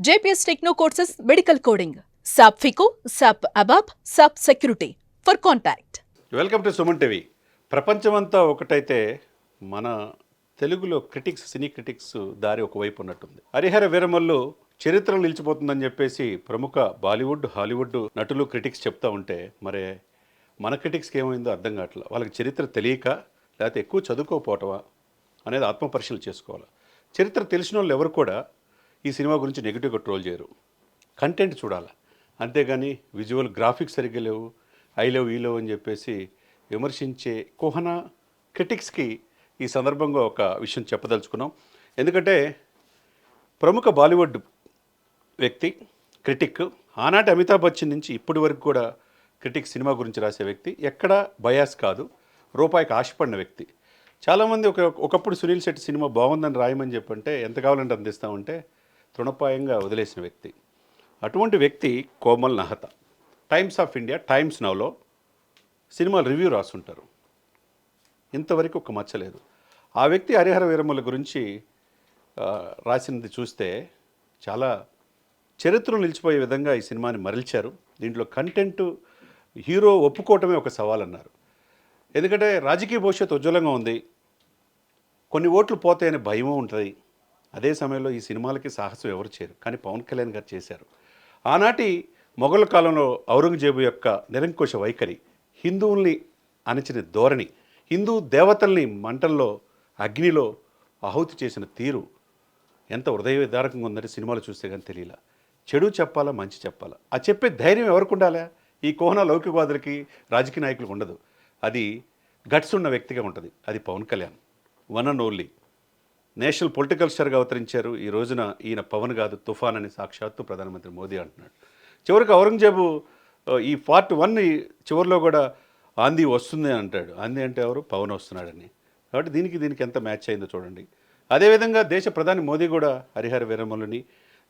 JPS Techno Courses Medical Coding, SAP FICO, SAP ABAP, SAP Security. For contact. Welcome to Suman TV. ప్రపంచమంతా ఒకటైతే మన తెలుగులో సినీ critics దారి ఒకవైపు ఉన్నట్టుంది. హరిహర వీరమల్లు చరిత్రలో నిలిచిపోతుందని చెప్పేసి ప్రముఖ బాలీవుడ్, హాలీవుడ్ నటులు క్రిటిక్స్ చెప్తా ఉంటే మరి మన క్రిటిక్స్కి ఏమైందో అర్థం కావట్లేదు. వాళ్ళకి చరిత్ర తెలియక లేకపోతే ఎక్కువ చదువుకోకపోవటమా అనేది ఆత్మపరిశీలన చేసుకోవాలి. చరిత్ర తెలిసిన వాళ్ళు ఎవరు కూడా ఈ సినిమా గురించి నెగిటివ్గా ట్రోల్ చేయరు. కంటెంట్ చూడాలి, అంతేగాని విజువల్ గ్రాఫిక్స్ సరిగ్గా లేవు, ఐ లవ్ ఈ లవ్ అని చెప్పేసి విమర్శించే కుహన క్రిటిక్స్కి ఈ సందర్భంగా ఒక విషయం చెప్పదలుచుకున్నాం. ఎందుకంటే ప్రముఖ బాలీవుడ్ వ్యక్తి, క్రిటిక్, ఆనాటి అమితాబ్ బచ్చన్ నుంచి ఇప్పటి వరకు కూడా క్రిటిక్ సినిమా గురించి రాసే వ్యక్తి, ఎక్కడా బయాస్ కాదు, రూపాయికి ఆశపడిన వ్యక్తి. చాలామంది ఒకప్పుడు సునీల్ శెట్టి సినిమా బాగుందని రాయమని చెప్పంటే ఎంత కావాలంటే అందిస్తామంటే తృణప్రాయంగా వదిలేసిన వ్యక్తి. అటువంటి వ్యక్తి Komal Nahata Times of India, Times నౌలో సినిమాలు రివ్యూ రాస్తుంటారు. ఇంతవరకు ఒక మచ్చలేదు. ఆ వ్యక్తి హరిహర వీరమల్లు గురించి రాసినది చూస్తే చాలా చరిత్రలో నిలిచిపోయే విధంగా ఈ సినిమాని మరల్చారు. దీంట్లో కంటెంట్ హీరో ఒప్పుకోవటమే ఒక సవాల్ అన్నారు. ఎందుకంటే రాజకీయ భవిష్యత్తు ఉజ్వలంగా ఉంది, కొన్ని ఓట్లు పోతాయనే భయం ఉంటుంది. అదే సమయంలో ఈ సినిమాలకి సాహసం ఎవరు చేయరు, కానీ పవన్ కళ్యాణ్ గారు చేశారు. ఆనాటి మొఘల్ కాలంలో ఔరంగజేబు యొక్క నిరంకుశ వైఖరి, హిందువుల్ని అణచిన ధోరణి, హిందూ దేవతల్ని మంటల్లో అగ్నిలో ఆహుతి చేసిన తీరు ఎంత హృదయ విదారకంగా ఉందంటే సినిమాలు చూస్తే కానీ తెలియలా. చెడు చెప్పాలా, మంచి చెప్పాలా, ఆ చెప్పే ధైర్యం ఎవరికి ఉండాలా? ఈ కోహన లౌకికవాదులకి, రాజకీయ నాయకులకు ఉండదు. అది గట్స్ ఉన్న వ్యక్తిగా ఉంటుంది. అది Pawan Kalyan, one and only. National political స్టార్గా అవతరించారు. ఈ రోజున ఈయన పవన్ కాదు, తుఫాన్ అని సాక్షాత్తు ప్రధానమంత్రి మోదీ అంటున్నాడు. చివరికి ఔరంగజేబు ఈ పార్ట్ 1 చివరిలో కూడా ఆంధీ వస్తుంది అంటాడు. ఆంధీ అంటే ఎవరు? పవన్ వస్తున్నాడని. కాబట్టి దీనికి ఎంత మ్యాచ్ అయిందో చూడండి. అదేవిధంగా దేశ ప్రధాని మోదీ కూడా హరిహర వీరమల్లుని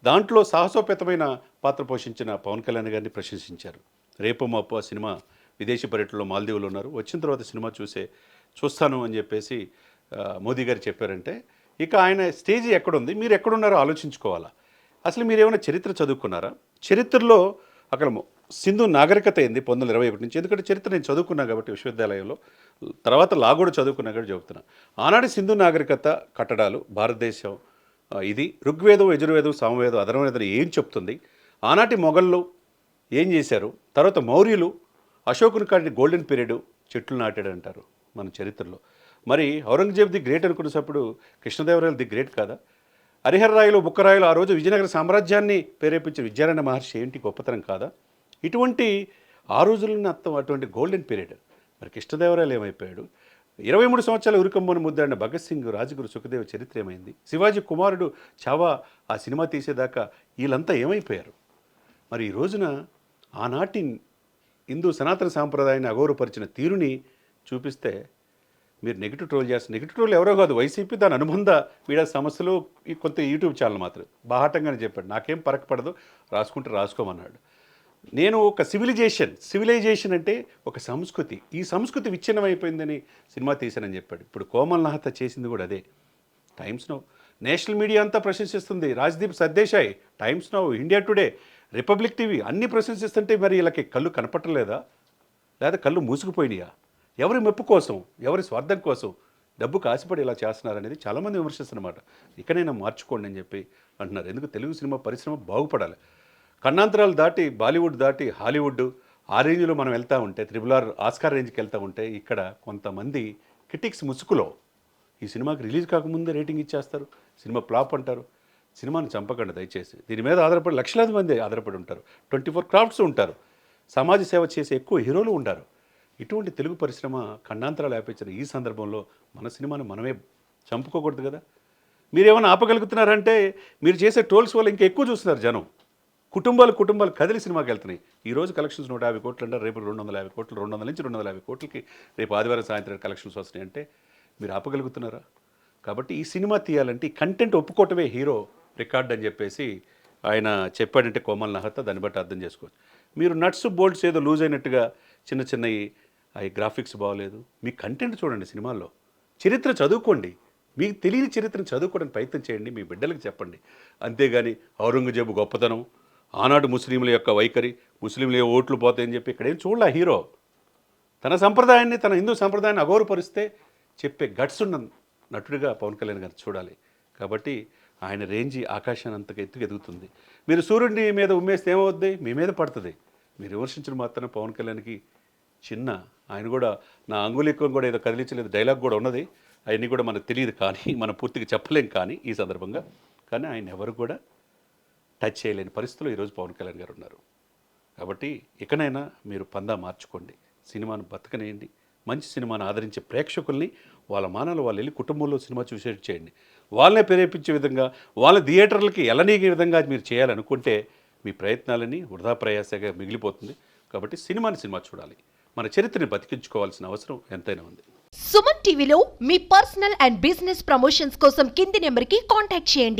దాంట్లో సాహసోపేతమైన పాత్ర పోషించిన పవన్ కళ్యాణ్ గారిని ప్రశంసించారు. రేపు మాపు ఆ సినిమా విదేశీ పర్యటనలో మాల్దీవులు ఉన్నారు, వచ్చిన తర్వాత సినిమా చూస్తాను అని చెప్పేసి మోదీ గారు చెప్పారంటే ఇక ఆయన స్టేజీ ఎక్కడుంది, మీరు ఎక్కడున్నారో ఆలోచించుకోవాలా. అసలు మీరు ఏమైనా చరిత్ర చదువుకున్నారా? చరిత్రలో అక్కడ సింధు నాగరికత ఏంది 1921 నుంచి? ఎందుకంటే చరిత్ర నేను చదువుకున్నా కాబట్టి విశ్వవిద్యాలయంలో, తర్వాత లా కూడా చదువుకున్నా కాబట్టి చెబుతున్నా. ఆనాటి సింధు నాగరికత కట్టడాలు భారతదేశం ఇది ఋగ్వేదం, యజుర్వేదం, సామవేదం, అధర్వవేదం ఏం చెప్తుంది, ఆనాటి మొఘళ్ళు ఏం చేశారు, తర్వాత మౌర్యులు, అశోకుని కాటి గోల్డెన్ పీరియడ్ చెట్లు నాటాడు అంటారు మన చరిత్రలో. మరి ఔరంగజేబ్ ది గ్రేట్ అనుకున్నప్పుడు కృష్ణదేవరాయలు ది గ్రేట్ కాదా? హరిహర రాయలు, బుక్కరాయలు ఆ రోజు విజయనగర సామ్రాజ్యాన్ని ప్రేరేపించిన విద్యారణ్య మహర్షి ఏంటి గొప్పతనం కాదా? ఇటువంటి ఆ రోజుల్లో అటువంటి గోల్డెన్ పీరియడ్. మరి కృష్ణదేవరాయలు ఏమైపోయాడు? 23 సంవత్సరాల ఉరికంబోని ముద్దాడిన భగత్ సింగ్, రాజగురు సుఖదేవ్ చరిత్ర ఏమైంది? శివాజీ కుమారుడు చావా ఆ సినిమా తీసేదాకా వీళ్ళంతా ఏమైపోయారు? మరి ఈ రోజున ఆనాటి హిందూ సనాతన సాంప్రదాయాన్ని అగౌరవపరిచిన తీరుని చూపిస్తే మీరు నెగిటివ్ ట్రోల్ చేస్తారు. నెగిటివ్ ట్రోల్ ఎవరో కాదు, వైసీపీ, దాని అనుబంధ మీడియా సమస్యలు, కొంత యూట్యూబ్ ఛానల్ మాత్రం బాహాటంగానే చెప్పాడు. నాకేం పడదు, రాసుకుంటే రాసుకోమన్నాడు. నేను ఒక సివిలైజేషన్ అంటే ఒక సంస్కృతి, ఈ సంస్కృతి విచ్ఛిన్నం అయిపోయిందని సినిమా తీశానని చెప్పాడు. ఇప్పుడు కోమల్ నహతా చేసింది కూడా అదే. టైమ్స్ నౌ నేషనల్ మీడియా అంతా ప్రశంసిస్తుంది. Rajdeep Sardesai, Times Now, India Today, Republic TV అన్నీ ప్రశంసిస్తుంటే మరి వీళ్ళకి కళ్ళు కనపట్టలేదా, లేదా కళ్ళు మూసుకుపోయినాయా? ఎవరి మెప్పు కోసం, ఎవరి స్వార్థం కోసం, డబ్బుకు ఆశపడి ఇలా చేస్తున్నారనేది చాలామంది విమర్శిస్తున్నమాట. ఇకనైనా మార్చుకోండి అని చెప్పి అంటున్నారు. ఎందుకు తెలుగు సినిమా పరిశ్రమ బాగుపడాలి. కన్నాంతరాలు దాటి, బాలీవుడ్ దాటి హాలీవుడ్ ఆ రేంజ్లో మనం వెళ్తూ ఉంటే, RRR ఆస్కార్ రేంజ్కి వెళ్తూ ఉంటే, ఇక్కడ కొంతమంది క్రిటిక్స్ ముసుగులో ఈ సినిమాకి రిలీజ్ కాకముందే రేటింగ్ ఇచ్చేస్తారు, సినిమా ఫ్లాప్ అంటారు. సినిమాని చంపకండి దయచేసి. దీని మీద ఆధారపడి లక్షలాది మంది ఆధారపడి ఉంటారు, 24 క్రాఫ్ట్స్ ఉంటారు, సమాజ సేవ చేసే ఎక్కువ హీరోలు ఉంటారు. ఇటువంటి తెలుగు పరిశ్రమ ఖండాంతరాలు వ్యాపించిన ఈ సందర్భంలో మన సినిమాని మనమే చంపుకోకూడదు కదా. మీరేమైనా ఆపగలుగుతున్నారంటే మీరు చేసే ట్రోల్స్ వల్ల ఇంకా ఎక్కువ చూస్తున్నారు జనం. కుటుంబాలు కదిలి సినిమాకి వెళ్తున్నాయి. ఈరోజు కలెక్షన్స్ 150 కోట్లు అంటారు, రేపు 250 కోట్లు, 200 నుంచి 250 కోట్లకి రేపు ఆదివారం సాయంత్రం కలెక్షన్స్ వస్తున్నాయి అంటే మీరు ఆపగలుగుతున్నారా? కాబట్టి ఈ సినిమా తీయాలంటే ఈ కంటెంట్ ఒప్పుకోవటమే హీరో రికార్డ్ అని చెప్పేసి ఆయన చెప్పాడంటే కోమల్ నహతా, దాన్ని బట్టి అర్థం చేసుకోవచ్చు. మీరు నట్స్ బోల్ట్స్ ఏదో లూజ్ అయినట్టుగా చిన్నవి, అవి గ్రాఫిక్స్ బాగోలేదు, మీ కంటెంట్ చూడండి సినిమాల్లో, చరిత్ర చదువుకోండి, మీకు తెలియని చరిత్రను చదువుకోవడానికి ప్రయత్నం చేయండి, మీ బిడ్డలకు చెప్పండి. అంతేగాని ఔరంగజేబు గొప్పతనం, ఆనాడు ముస్లింల యొక్క వైఖరి, ముస్లింలు ఓట్లు పోతాయని చెప్పి ఇక్కడేం చూడలే హీరో. తన సంప్రదాయాన్ని, తన హిందూ సంప్రదాయాన్ని అగౌరవపరిస్తే చెప్పే గట్స్ ఉన్న నటుడిగా పవన్ కళ్యాణ్ గారు చూడాలి. కాబట్టి ఆయన రేంజి ఆకాశాన్ని అంతగా ఎదుగుతుంది. మీరు సూర్యుడిని మీద ఉమ్మేస్తే ఏమవుద్ది? మీ మీద పడుతుంది. మీరు విమర్శించడం మాత్రం పవన్ కళ్యాణ్కి చిన్న, ఆయన కూడా నా అంగుళీకం కూడా ఏదో కదిలించలేదు డైలాగ్ కూడా ఉన్నది. అవన్నీ కూడా మనకు తెలియదు, కానీ మనం పూర్తిగా చెప్పలేం కానీ ఈ సందర్భంగా. కానీ ఆయన ఎవరు కూడా టచ్ చేయలేని పరిస్థితుల్లో ఈరోజు పవన్ కళ్యాణ్ గారు ఉన్నారు. కాబట్టి ఇకనైనా మీరు పందా మార్చుకోండి, సినిమాను బతకనేయండి, మంచి సినిమాను ఆదరించే ప్రేక్షకుల్ని వాళ్ళ మానాలు వాళ్ళు వెళ్ళి కుటుంబంలో సినిమా చూసేట్టు చేయండి. వాళ్ళనే ప్రేరేపించే విధంగా, వాళ్ళ థియేటర్లకి ఎలనీగే విధంగా మీరు చేయాలనుకుంటే మీ ప్రయత్నాలని వృధా ప్రయాసగా మిగిలిపోతుంది. కాబట్టి సినిమా చూడాలి, మన చరిత్రని బతికించుకోవాల్సిన అవసరం ఎంతైనా ఉంది. సుమన్ టీవీలో మీ పర్సనల్ అండ్ బిజినెస్ ప్రమోషన్స్ కోసం కింది నెంబర్కి కాంటాక్ట్ చేయండి.